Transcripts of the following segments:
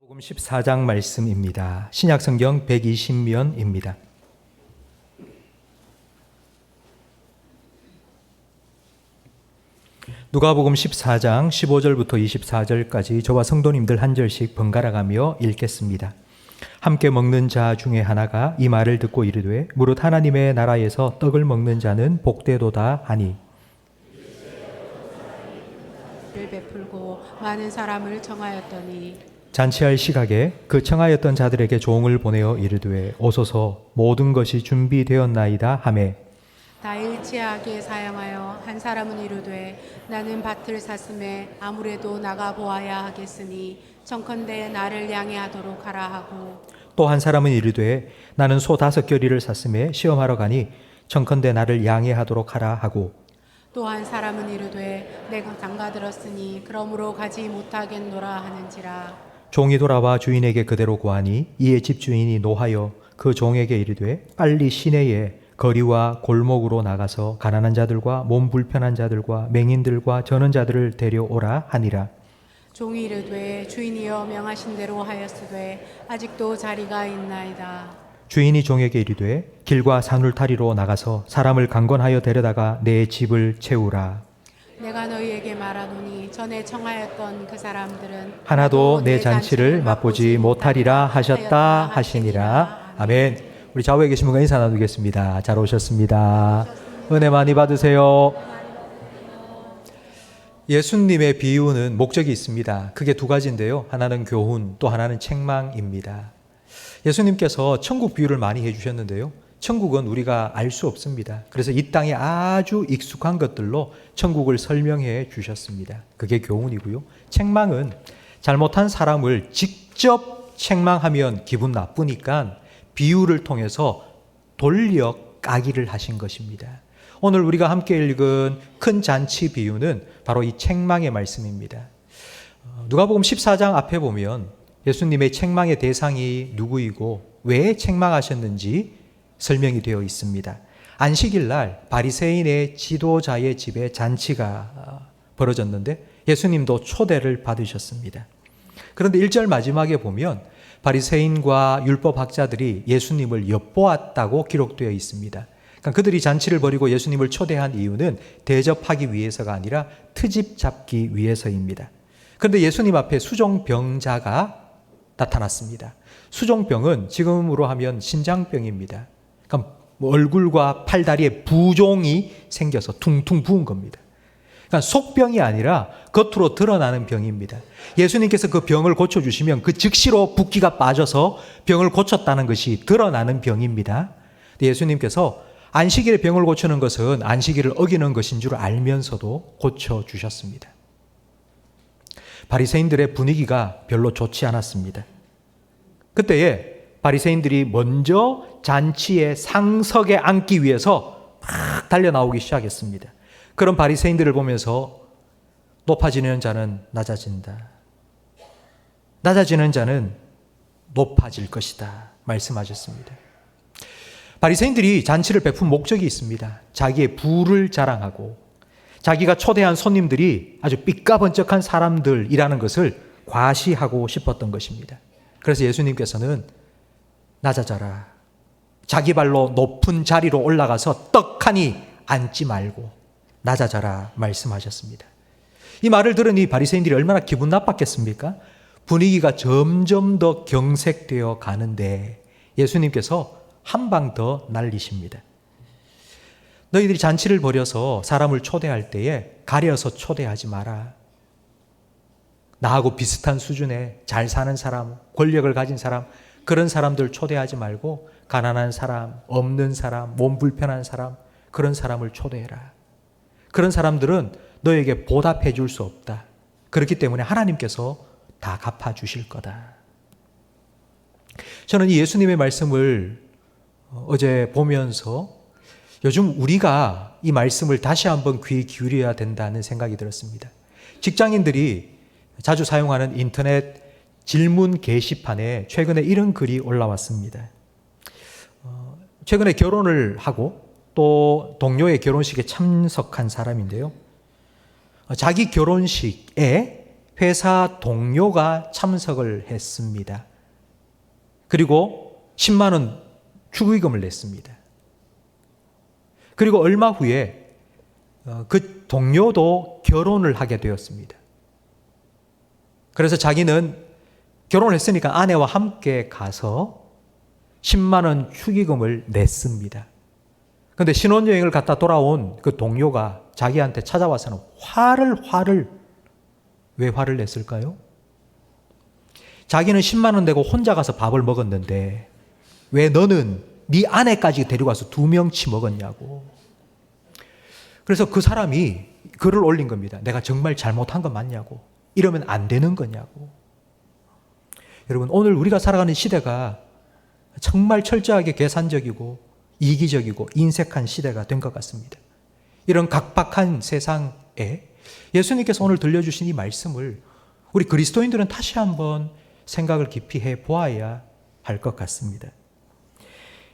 복음 14장 말씀입니다. 신약성경 120면입니다. 누가복음 14장 15절부터 24절까지 저와 성도님들 한 절씩 번갈아가며 읽겠습니다. 함께 먹는 자 중에 하나가 이 말을 듣고 이르되 무릇 하나님의 나라에서 떡을 먹는 자는 복되도다 하니 를 베풀고 많은 사람을 청하였더니 잔치할 시각에 그 청하였던 자들에게 종을 보내어 이르되 오소서 모든 것이 준비되었나이다 하매 다 일치하게 사용하여 한 사람은 이르되 나는 밭을 샀음에 아무래도 나가 보아야 하겠으니 청컨대 나를 양해하도록 하라 하고 또 한 사람은 이르되 나는 소 5겨리를 샀음에 시험하러 가니 청컨대 나를 양해하도록 하라 하고 또 한 사람은 이르되 내가 장가 들었으니 그러므로 가지 못하겠노라 하는지라. 종이 돌아와 주인에게 그대로 고하니 이에 집주인이 노하여 그 종에게 이르되 빨리 시내에 거리와 골목으로 나가서 가난한 자들과 몸 불편한 자들과 맹인들과 저는 자들을 데려오라 하니라. 종이 이르되 주인이여 명하신 대로 하였으되 아직도 자리가 있나이다. 주인이 종에게 이르되 길과 산울타리로 나가서 사람을 강권하여 데려다가 내 집을 채우라. 내가 너희에게 말하노니 전에 청하였던 그 사람들은 하나도 내 잔치를 맛보지 못하리라 하셨다 하시니라. 아멘. 우리 좌우에 계신 분과 인사 나누겠습니다. 잘 오셨습니다. 은혜 많이 받으세요. 예수님의 비유는 목적이 있습니다. 크게 두 가지인데요. 하나는 교훈, 또 하나는 책망입니다. 예수님께서 천국 비유를 많이 해주셨는데요. 천국은 우리가 알 수 없습니다. 그래서 이 땅에 아주 익숙한 것들로 천국을 설명해 주셨습니다. 그게 교훈이고요. 책망은 잘못한 사람을 직접 책망하면 기분 나쁘니까 비유를 통해서 돌려 까기를 하신 것입니다. 오늘 우리가 함께 읽은 큰 잔치 비유는 바로 이 책망의 말씀입니다. 누가복음 14장 앞에 보면 예수님의 책망의 대상이 누구이고 왜 책망하셨는지 설명이 되어 있습니다. 안식일 날 바리새인의 지도자의 집에 잔치가 벌어졌는데 예수님도 초대를 받으셨습니다. 그런데 1절 마지막에 보면 바리새인과 율법학자들이 예수님을 엿보았다고 기록되어 있습니다. 그러니까 그들이 잔치를 벌이고 예수님을 초대한 이유는 대접하기 위해서가 아니라 트집 잡기 위해서입니다. 그런데 예수님 앞에 수종병자가 나타났습니다. 수종병은 지금으로 하면 신장병입니다. 그러니까 얼굴과 팔다리에 부종이 생겨서 퉁퉁 부은 겁니다. 그러니까 속병이 아니라 겉으로 드러나는 병입니다. 예수님께서 그 병을 고쳐주시면 그 즉시로 붓기가 빠져서 병을 고쳤다는 것이 드러나는 병입니다. 예수님께서 안식일에 병을 고치는 것은 안식일을 어기는 것인 줄 알면서도 고쳐주셨습니다. 바리새인들의 분위기가 별로 좋지 않았습니다. 그때에 바리새인들이 먼저 잔치의 상석에 앉기 위해서 막 달려나오기 시작했습니다. 그런 바리새인들을 보면서 높아지는 자는 낮아진다. 낮아지는 자는 높아질 것이다. 말씀하셨습니다. 바리새인들이 잔치를 베푼 목적이 있습니다. 자기의 부를 자랑하고 자기가 초대한 손님들이 아주 삐까번쩍한 사람들이라는 것을 과시하고 싶었던 것입니다. 그래서 예수님께서는 낮아져라. 자기 발로 높은 자리로 올라가서 떡하니 앉지 말고 낮아져라 말씀하셨습니다. 이 말을 들으니 바리새인들이 얼마나 기분 나빴겠습니까? 분위기가 점점 더 경색되어 가는데 예수님께서 한 방 더 날리십니다. 너희들이 잔치를 벌여서 사람을 초대할 때에 가려서 초대하지 마라. 나하고 비슷한 수준의 잘 사는 사람, 권력을 가진 사람, 그런 사람들 초대하지 말고 가난한 사람, 없는 사람, 몸 불편한 사람, 그런 사람을 초대해라. 그런 사람들은 너에게 보답해 줄 수 없다. 그렇기 때문에 하나님께서 다 갚아주실 거다. 저는 이 예수님의 말씀을 어제 보면서 요즘 우리가 이 말씀을 다시 한번 귀 기울여야 된다는 생각이 들었습니다. 직장인들이 자주 사용하는 인터넷 질문 게시판에 최근에 이런 글이 올라왔습니다. 최근에 결혼을 하고 또 동료의 결혼식에 참석한 사람인데요. 자기 결혼식에 회사 동료가 참석을 했습니다. 그리고 10만 원 축의금을 냈습니다. 그리고 얼마 후에 그 동료도 결혼을 하게 되었습니다. 그래서 자기는 결혼을 했으니까 아내와 함께 가서 10만 원 축의금을 냈습니다. 그런데 신혼여행을 갔다 돌아온 그 동료가 자기한테 찾아와서는 왜 화를 냈을까요? 자기는 10만 원 내고 혼자 가서 밥을 먹었는데 왜 너는 네 아내까지 데리고 와서 2명치 먹었냐고. 그래서 그 사람이 글을 올린 겁니다. 내가 정말 잘못한 거 맞냐고. 이러면 안 되는 거냐고. 여러분, 오늘 우리가 살아가는 시대가 정말 철저하게 계산적이고 이기적이고 인색한 시대가 된 것 같습니다. 이런 각박한 세상에 예수님께서 오늘 들려주신 이 말씀을 우리 그리스도인들은 다시 한번 생각을 깊이 해보아야 할 것 같습니다.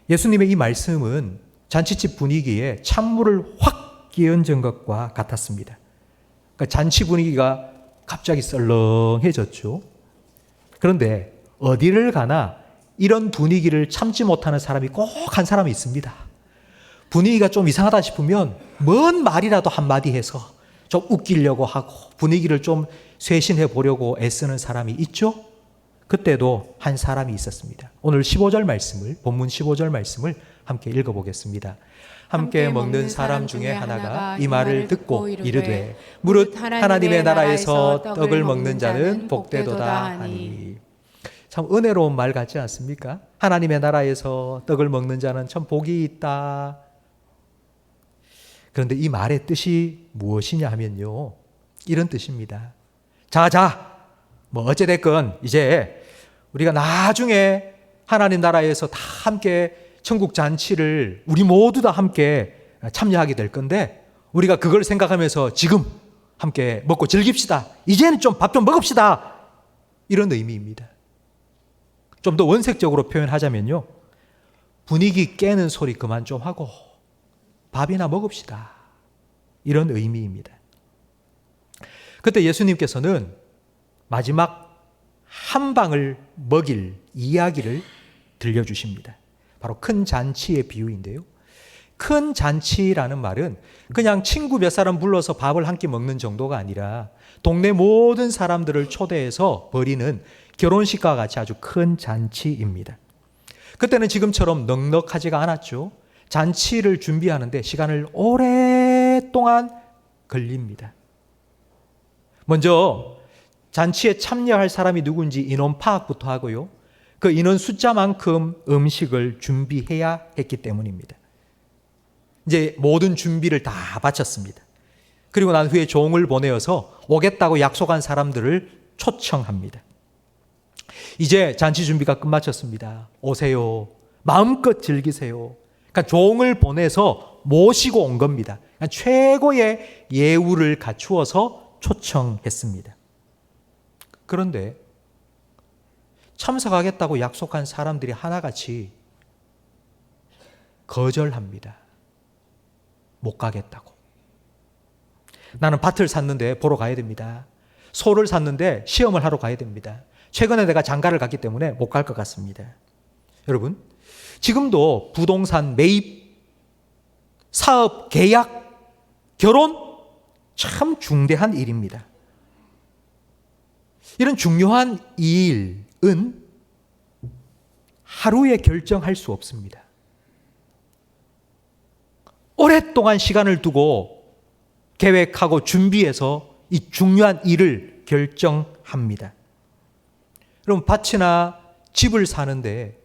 예수님의 이 말씀은 잔치집 분위기에 찬물을 확 끼얹은 것과 같았습니다. 그러니까 잔치 분위기가 갑자기 썰렁해졌죠. 그런데 어디를 가나 이런 분위기를 참지 못하는 사람이 꼭 한 사람이 있습니다. 분위기가 좀 이상하다 싶으면 뭔 말이라도 한마디 해서 좀 웃기려고 하고 분위기를 좀 쇄신해 보려고 애쓰는 사람이 있죠. 그때도 한 사람이 있었습니다. 오늘 15절 말씀을, 본문 15절 말씀을 함께 읽어보겠습니다. 함께 먹는 사람 중에 하나가 이 말을 듣고 이르되 무릇 하나님의 나라에서 떡을 먹는 자는 복되도다 하니. 참 은혜로운 말 같지 않습니까? 하나님의 나라에서 떡을 먹는 자는 참 복이 있다. 그런데 이 말의 뜻이 무엇이냐 하면요, 이런 뜻입니다. 자, 뭐 어찌됐건 이제 우리가 나중에 하나님 나라에서 다 함께 천국 잔치를 우리 모두 다 함께 참여하게 될 건데 우리가 그걸 생각하면서 지금 함께 먹고 즐깁시다. 이제는 좀 밥 좀 먹읍시다. 이런 의미입니다. 좀 더 원색적으로 표현하자면요, 분위기 깨는 소리 그만 좀 하고 밥이나 먹읍시다. 이런 의미입니다. 그때 예수님께서는 마지막 한 방을 먹일 이야기를 들려주십니다. 바로 큰 잔치의 비유인데요. 큰 잔치라는 말은 그냥 친구 몇 사람 불러서 밥을 한 끼 먹는 정도가 아니라 동네 모든 사람들을 초대해서 벌이는 결혼식과 같이 아주 큰 잔치입니다. 그때는 지금처럼 넉넉하지가 않았죠. 잔치를 준비하는데 시간을 오랫동안 걸립니다. 먼저 잔치에 참여할 사람이 누군지 인원 파악부터 하고요. 그 인원 숫자만큼 음식을 준비해야 했기 때문입니다. 이제 모든 준비를 다 마쳤습니다. 그리고 난 후에 종을 보내어서 오겠다고 약속한 사람들을 초청합니다. 이제 잔치 준비가 끝마쳤습니다. 오세요. 마음껏 즐기세요. 그러니까 종을 보내서 모시고 온 겁니다. 그러니까 최고의 예우를 갖추어서 초청했습니다. 그런데 참석하겠다고 약속한 사람들이 하나같이 거절합니다. 못 가겠다고. 나는 밭을 샀는데 보러 가야 됩니다. 소를 샀는데 시험을 하러 가야 됩니다. 최근에 내가 장가를 갔기 때문에 못 갈 것 같습니다. 여러분, 지금도 부동산 매입, 사업 계약, 결혼 참 중대한 일입니다. 이런 중요한 일은 하루에 결정할 수 없습니다. 오랫동안 시간을 두고 계획하고 준비해서 이 중요한 일을 결정합니다. 그럼 밭이나 집을 사는데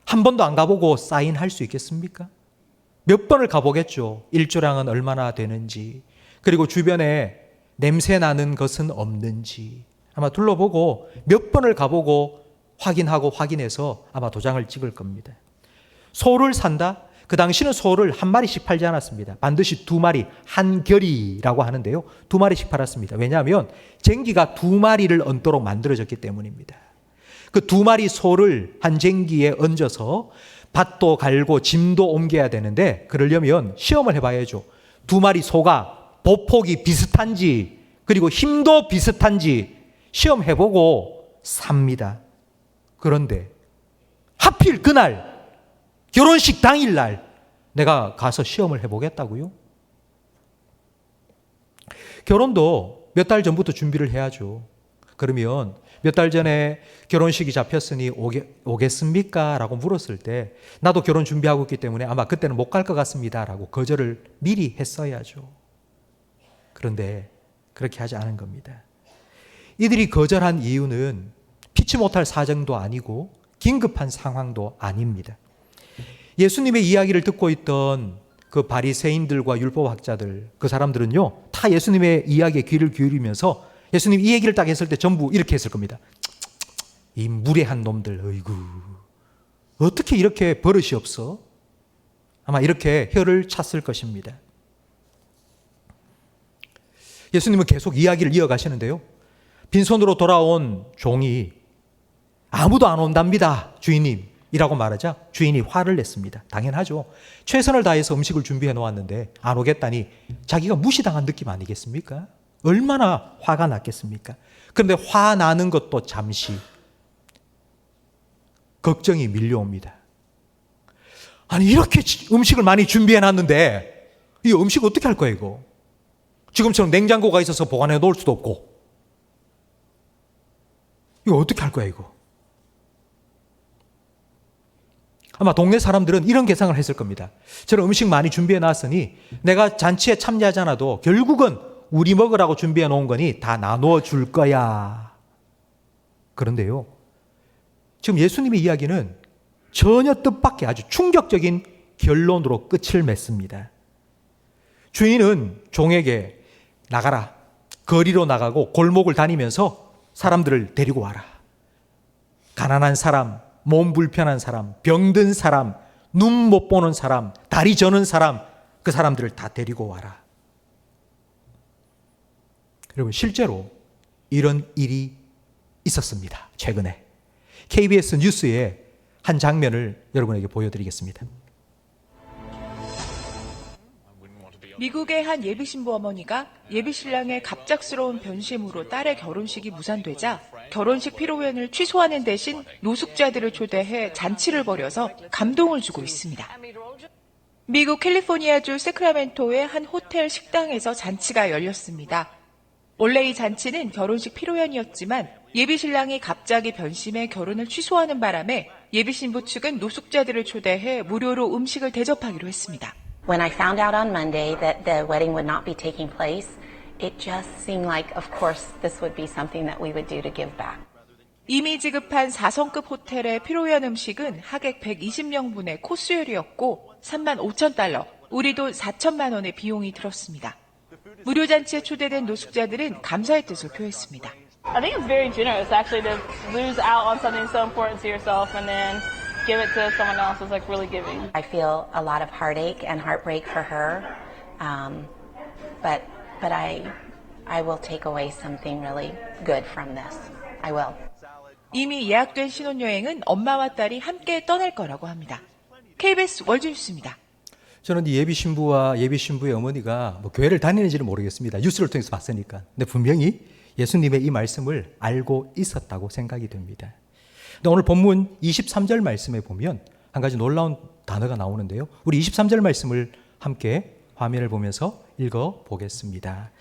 한 번도 안 가보고 사인할 수 있겠습니까? 몇 번을 가보겠죠. 일조량은 얼마나 되는지, 그리고 주변에 냄새 나는 것은 없는지 아마 둘러보고 몇 번을 가보고 확인해서 아마 도장을 찍을 겁니다. 소를 산다? 그 당시는 소를 한 마리씩 팔지 않았습니다. 반드시 2마리, 한 결이라고 하는데요. 2마리씩 팔았습니다. 왜냐하면 쟁기가 2마리를 얹도록 만들어졌기 때문입니다. 그 2마리 소를 한 쟁기에 얹어서 밭도 갈고 짐도 옮겨야 되는데 그러려면 시험을 해봐야죠. 2마리 소가 보폭이 비슷한지 그리고 힘도 비슷한지 시험해보고 삽니다. 그런데 하필 그날 결혼식 당일날 내가 가서 시험을 해보겠다고요? 결혼도 몇 달 전부터 준비를 해야죠. 그러면 몇 달 전에 결혼식이 잡혔으니 오겠습니까? 라고 물었을 때 나도 결혼 준비하고 있기 때문에 아마 그때는 못 갈 것 같습니다. 라고 거절을 미리 했어야죠. 그런데 그렇게 하지 않은 겁니다. 이들이 거절한 이유는 피치 못할 사정도 아니고 긴급한 상황도 아닙니다. 예수님의 이야기를 듣고 있던 그 바리새인들과 율법학자들, 그 사람들은요, 다 예수님의 이야기에 귀를 기울이면서 예수님 이 얘기를 딱 했을 때 전부 이렇게 했을 겁니다. 이 무례한 놈들, 어이구, 어떻게 이렇게 버릇이 없어? 아마 이렇게 혀를 찼을 것입니다. 예수님은 계속 이야기를 이어가시는데요. 빈손으로 돌아온 종이 아무도 안 온답니다, 주인님. 이라고 말하자 주인이 화를 냈습니다. 당연하죠. 최선을 다해서 음식을 준비해 놓았는데 안 오겠다니 자기가 무시당한 느낌 아니겠습니까? 얼마나 화가 났겠습니까? 그런데 화나는 것도 잠시 걱정이 밀려옵니다. 아니 이렇게 음식을 많이 준비해 놨는데 이 음식 어떻게 할 거야 이거? 지금처럼 냉장고가 있어서 보관해 놓을 수도 없고 이거 어떻게 할 거야 이거? 아마 동네 사람들은 이런 계산을 했을 겁니다. 저런 음식 많이 준비해 놨으니 내가 잔치에 참여하지 않아도 결국은 우리 먹으라고 준비해 놓은 거니 다 나눠 줄 거야. 그런데요, 지금 예수님의 이야기는 전혀 뜻밖의 아주 충격적인 결론으로 끝을 맺습니다. 주인은 종에게 나가라. 거리로 나가고 골목을 다니면서 사람들을 데리고 와라. 가난한 사람, 몸 불편한 사람, 병든 사람, 눈 못 보는 사람, 다리 저는 사람, 그 사람들을 다 데리고 와라. 여러분, 실제로 이런 일이 있었습니다. 최근에. KBS 뉴스의 한 장면을 여러분에게 보여드리겠습니다. 미국의 한 예비신부 어머니가 예비신랑의 갑작스러운 변심으로 딸의 결혼식이 무산되자 결혼식 피로연을 취소하는 대신 노숙자들을 초대해 잔치를 벌여서 감동을 주고 있습니다. 미국 캘리포니아주 세크라멘토의 한 호텔 식당에서 잔치가 열렸습니다. 원래 이 잔치는 결혼식 피로연이었지만 예비신랑이 갑자기 변심해 결혼을 취소하는 바람에 예비신부 측은 노숙자들을 초대해 무료로 음식을 대접하기로 했습니다. When I found out on Monday that the wedding would not be taking place, it just seemed like, of course, this would be something that we would do to give back. 이미 지급한 4성급 호텔의 피로연 음식은 하객 120명분의 코스 요리였고 35,000달러, 우리 돈 4천만 원의 비용이 들었습니다. 무료 잔치에 초대된 노숙자들은 감사의 뜻을 표했습니다. I think it's very generous actually to lose out on something so important to yourself and then give it to someone else is like really giving. I feel a lot of heartache and heartbreak for her, but I will take away something really good from this. I will. 이미 예약된 신혼여행은 엄마와 딸이 함께 떠날 거라고 합니다. KBS 월드뉴스입니다. 저는 이 예비 신부와 예비 신부의 어머니가 뭐 교회를 다니는지는 모르겠습니다. 뉴스를 통해서 봤으니까. 근데 분명히 예수님의 이 말씀을 알고 있었다고 생각이 됩니다. 근데 오늘 본문 23절 말씀에 보면 한 가지 놀라운 단어가 나오는데요. 우리 23절 말씀을 함께 화면을 보면서 읽어 보겠습니다.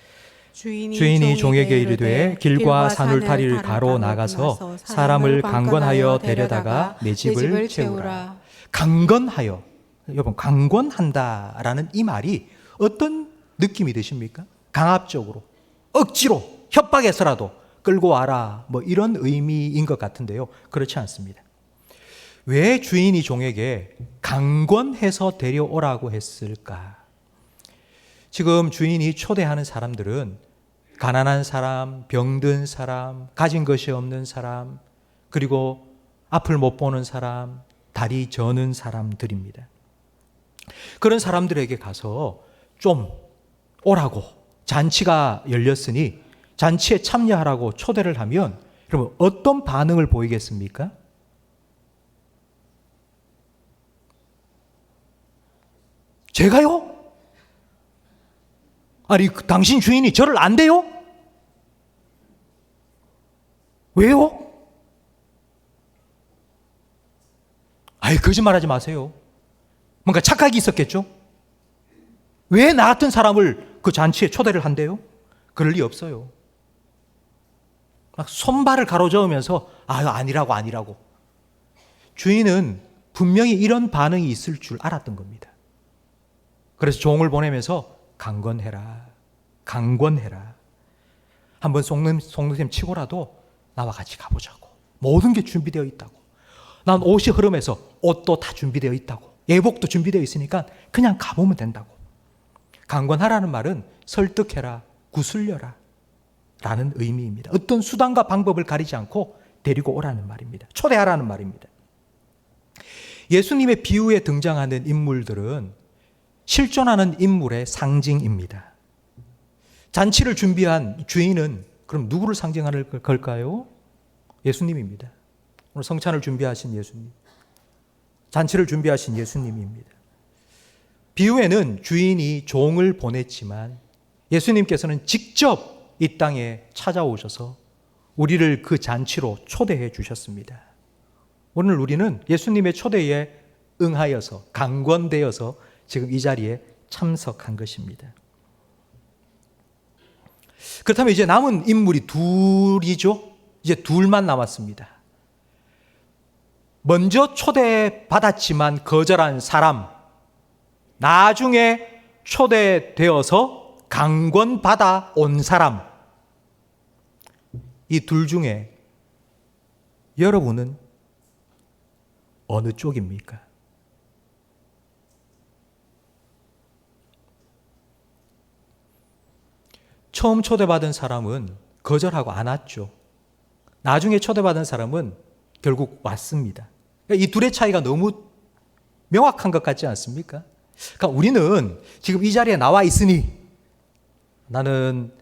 주인이 종에게 이르되 길과 사늘다리를 가로 나가서 사람을 강권하여 데려다가 내 집을 채우라. 강권하여. 여러분, 강권한다라는 이 말이 어떤 느낌이 드십니까? 강압적으로, 억지로, 협박해서라도 끌고 와라, 뭐 이런 의미인 것 같은데요. 그렇지 않습니다. 왜 주인이 종에게 강권해서 데려오라고 했을까? 지금 주인이 초대하는 사람들은 가난한 사람, 병든 사람, 가진 것이 없는 사람, 그리고 앞을 못 보는 사람, 다리 저는 사람들입니다. 그런 사람들에게 가서 좀 오라고, 잔치가 열렸으니 잔치에 참여하라고 초대를 하면 여러분 어떤 반응을 보이겠습니까? 제가요? 아니 당신 주인이 저를 안 돼요? 왜요? 아이, 거짓말하지 마세요. 뭔가 착각이 있었겠죠? 왜 나 같은 사람을 그 잔치에 초대를 한대요? 그럴 리 없어요. 막 손발을 가로저으면서 아니라고. 주인은 분명히 이런 반응이 있을 줄 알았던 겁니다. 그래서 종을 보내면서 강권해라. 한번 속눈썹 치고라도 나와 같이 가보자고. 모든 게 준비되어 있다고. 난 옷이 흐름해서 옷도 다 준비되어 있다고. 예복도 준비되어 있으니까 그냥 가보면 된다고. 강권하라는 말은 설득해라, 구슬려라 라는 의미입니다. 어떤 수단과 방법을 가리지 않고 데리고 오라는 말입니다. 초대하라는 말입니다. 예수님의 비유에 등장하는 인물들은 실존하는 인물의 상징입니다. 잔치를 준비한 주인은 그럼 누구를 상징하는 걸까요? 예수님입니다. 오늘 성찬을 준비하신 예수님, 잔치를 준비하신 예수님입니다. 비유에는 주인이 종을 보냈지만 예수님께서는 직접 이 땅에 찾아오셔서 우리를 그 잔치로 초대해 주셨습니다. 오늘 우리는 예수님의 초대에 응하여서 강권되어서 지금 이 자리에 참석한 것입니다. 그렇다면 이제 남은 인물이 둘이죠. 이제 둘만 남았습니다. 먼저 초대받았지만 거절한 사람, 나중에 초대되어서 강권받아 온 사람, 이 둘 중에 여러분은 어느 쪽입니까? 처음 초대받은 사람은 거절하고 안 왔죠. 나중에 초대받은 사람은 결국 왔습니다. 이 둘의 차이가 너무 명확한 것 같지 않습니까? 그러니까 우리는 지금 이 자리에 나와 있으니 나는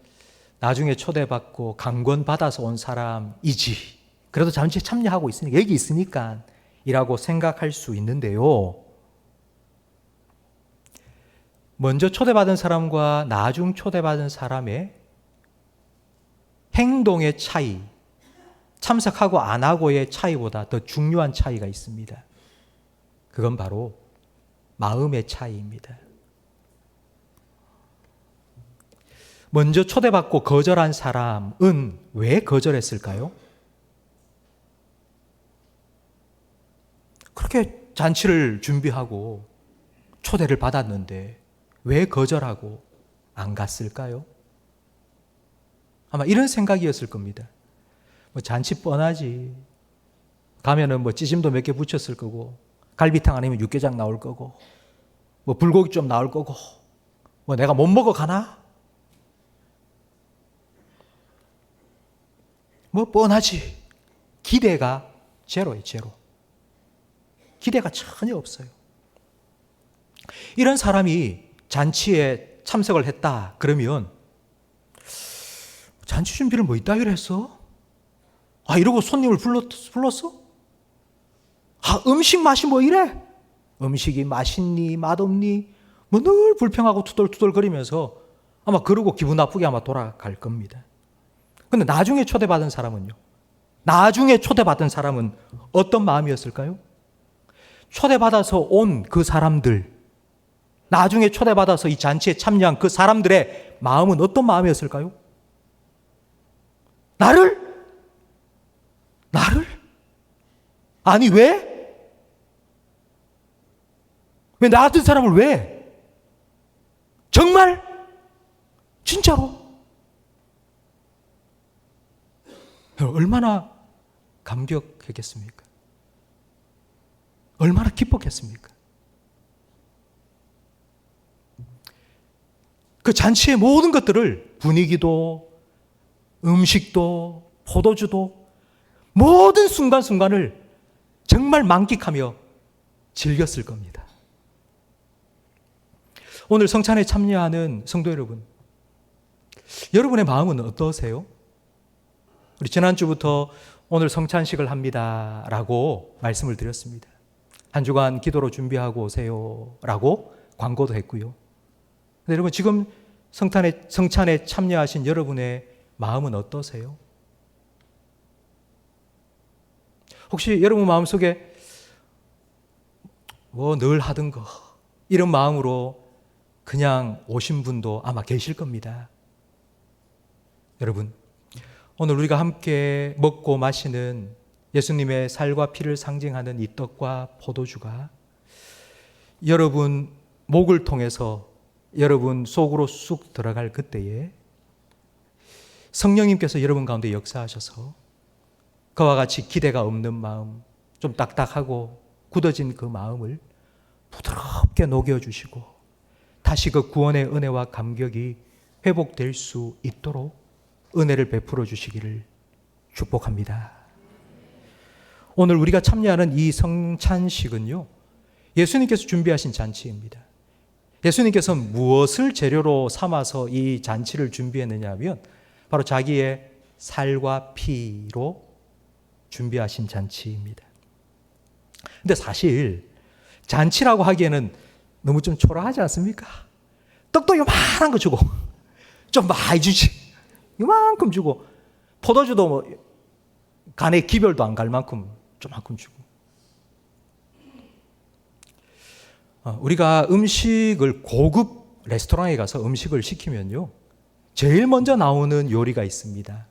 나중에 초대받고 강권받아서 온 사람이지. 그래도 잔치에 참여하고 있으니까, 여기 있으니까 이라고 생각할 수 있는데요. 먼저 초대받은 사람과 나중 초대받은 사람의 행동의 차이, 참석하고 안 하고의 차이보다 더 중요한 차이가 있습니다. 그건 바로 마음의 차이입니다. 먼저 초대받고 거절한 사람은 왜 거절했을까요? 그렇게 잔치를 준비하고 초대를 받았는데 왜 거절하고 안 갔을까요? 아마 이런 생각이었을 겁니다. 뭐 잔치 뻔하지. 가면은 뭐 찌짐도 몇 개 붙였을 거고, 갈비탕 아니면 육개장 나올 거고, 뭐 불고기 좀 나올 거고, 뭐 내가 못 먹어 가나? 뭐 뻔하지. 기대가 제로예요, 제로. 기대가 전혀 없어요. 이런 사람이 잔치에 참석을 했다 그러면 잔치 준비를 뭐 이따위로 했어? 이러고 손님을 불렀어? 음식 맛이 뭐 이래? 음식이 맛있니 맛없니? 뭐 늘 불평하고 투덜투덜거리면서 아마 그러고 기분 나쁘게 아마 돌아갈 겁니다. 근데 나중에 초대받은 사람은요? 나중에 초대받은 사람은 어떤 마음이었을까요? 초대받아서 온 그 사람들, 나중에 초대받아서 이 잔치에 참여한 그 사람들의 마음은 어떤 마음이었을까요? 나를? 아니 왜? 왜 나 같은 사람을 왜? 정말? 진짜로? 얼마나 감격했겠습니까? 얼마나 기뻤겠습니까? 그 잔치의 모든 것들을, 분위기도 음식도 포도주도 모든 순간순간을 정말 만끽하며 즐겼을 겁니다. 오늘 성찬에 참여하는 성도 여러분, 여러분의 마음은 어떠세요? 우리 지난주부터 오늘 성찬식을 합니다 라고 말씀을 드렸습니다. 한 주간 기도로 준비하고 오세요 라고 광고도 했고요. 근데 여러분 지금 성찬에 참여하신 여러분의 마음은 어떠세요? 혹시 여러분 마음속에 뭐 늘 하던 거 이런 마음으로 그냥 오신 분도 아마 계실 겁니다. 여러분, 오늘 우리가 함께 먹고 마시는 예수님의 살과 피를 상징하는 이 떡과 포도주가 여러분 목을 통해서 여러분 속으로 쑥 들어갈 그때에 성령님께서 여러분 가운데 역사하셔서 그와 같이 기대가 없는 마음, 좀 딱딱하고 굳어진 그 마음을 부드럽게 녹여주시고 다시 그 구원의 은혜와 감격이 회복될 수 있도록 은혜를 베풀어 주시기를 축복합니다. 오늘 우리가 참여하는 이 성찬식은요, 예수님께서 준비하신 잔치입니다. 예수님께서 무엇을 재료로 삼아서 이 잔치를 준비했느냐 하면 바로 자기의 살과 피로 준비하신 잔치입니다. 근데 사실 잔치라고 하기에는 너무 좀 초라하지 않습니까? 떡도 요만한 거 주고 좀 많이 주지, 요만큼 주고 포도주도 뭐 간에 기별도 안 갈 만큼 조만큼 주고. 우리가 음식을 고급 레스토랑에 가서 음식을 시키면요, 제일 먼저 나오는 요리가 있습니다.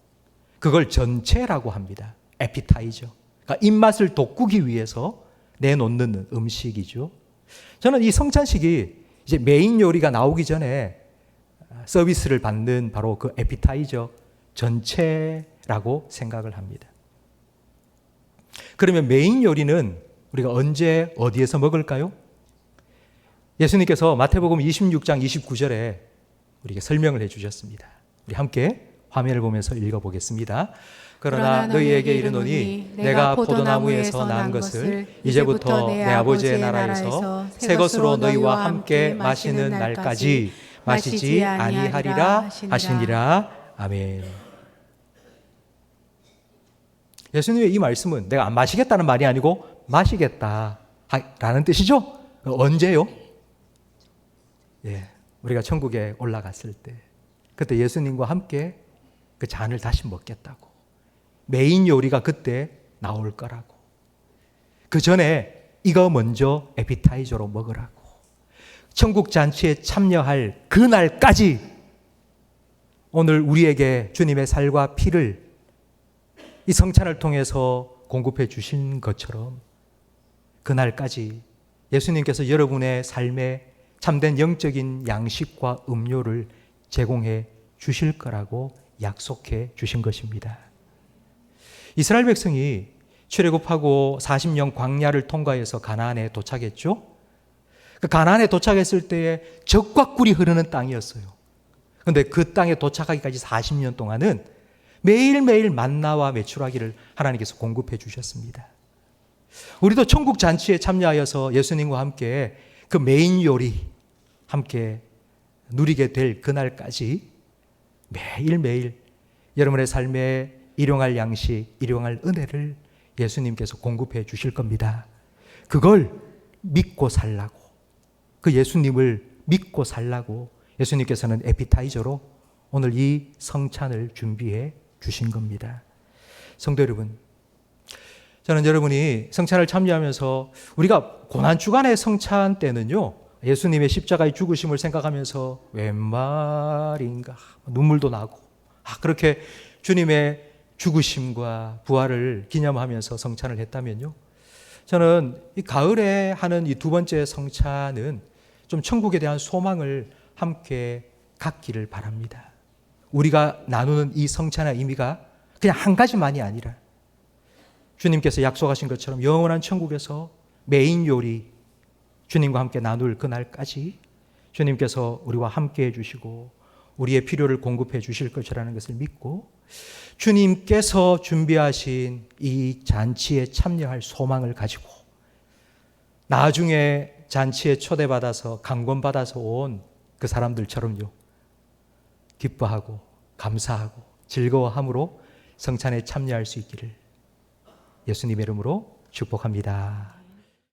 그걸 전체라고 합니다. 에피타이저. 그러니까 입맛을 돋구기 위해서 내놓는 음식이죠. 저는 이 성찬식이 이제 메인 요리가 나오기 전에 서비스를 받는 바로 그 에피타이저 전체라고 생각을 합니다. 그러면 메인 요리는 우리가 언제 어디에서 먹을까요? 예수님께서 마태복음 26장 29절에 우리에게 설명을 해 주셨습니다. 우리 함께 화면을 보면서 읽어보겠습니다. 그러나 너희에게 이르노니 내가 포도나무에서 난 것을 이제부터 내 아버지의 나라에서 새 것으로 너희와 함께 마시는 날까지 마시지 아니하리라 하시니라. 아멘. 예수님의 이 말씀은 내가 안 마시겠다는 말이 아니고 마시겠다라는 뜻이죠. 언제요? 예, 우리가 천국에 올라갔을 때, 그때 예수님과 함께 그 잔을 다시 먹겠다고. 메인 요리가 그때 나올 거라고. 그 전에 이거 먼저 에피타이저로 먹으라고. 천국 잔치에 참여할 그날까지 오늘 우리에게 주님의 살과 피를 이 성찬을 통해서 공급해 주신 것처럼 그날까지 예수님께서 여러분의 삶에 참된 영적인 양식과 음료를 제공해 주실 거라고 약속해 주신 것입니다. 이스라엘 백성이 출애굽하고 40년 광야를 통과해서 가나안에 도착했죠. 그 가나안에 도착했을 때에 젖과 꿀이 흐르는 땅이었어요. 그런데 그 땅에 도착하기까지 40년 동안은 매일매일 만나와 메추라기를 하나님께서 공급해 주셨습니다. 우리도 천국 잔치에 참여하여서 예수님과 함께 그 메인 요리 함께 누리게 될 그날까지 매일매일 여러분의 삶에 일용할 양식, 일용할 은혜를 예수님께서 공급해 주실 겁니다. 그걸 믿고 살라고, 그 예수님을 믿고 살라고 예수님께서는 에피타이저로 오늘 이 성찬을 준비해 주신 겁니다. 성도 여러분, 저는 여러분이 성찬을 참여하면서 우리가 고난주간의 성찬 때는요, 예수님의 십자가의 죽으심을 생각하면서 웬 말인가 눈물도 나고 그렇게 주님의 죽으심과 부활을 기념하면서 성찬을 했다면요, 저는 이 가을에 하는 이 두 번째 성찬은 좀 천국에 대한 소망을 함께 갖기를 바랍니다. 우리가 나누는 이 성찬의 의미가 그냥 한 가지만이 아니라 주님께서 약속하신 것처럼 영원한 천국에서 메인 요리 주님과 함께 나눌 그날까지 주님께서 우리와 함께 해주시고 우리의 필요를 공급해 주실 것이라는 것을 믿고 주님께서 준비하신 이 잔치에 참여할 소망을 가지고 나중에 잔치에 초대받아서 강권받아서 온 그 사람들처럼요, 기뻐하고 감사하고 즐거워함으로 성찬에 참여할 수 있기를 예수님의 이름으로 축복합니다.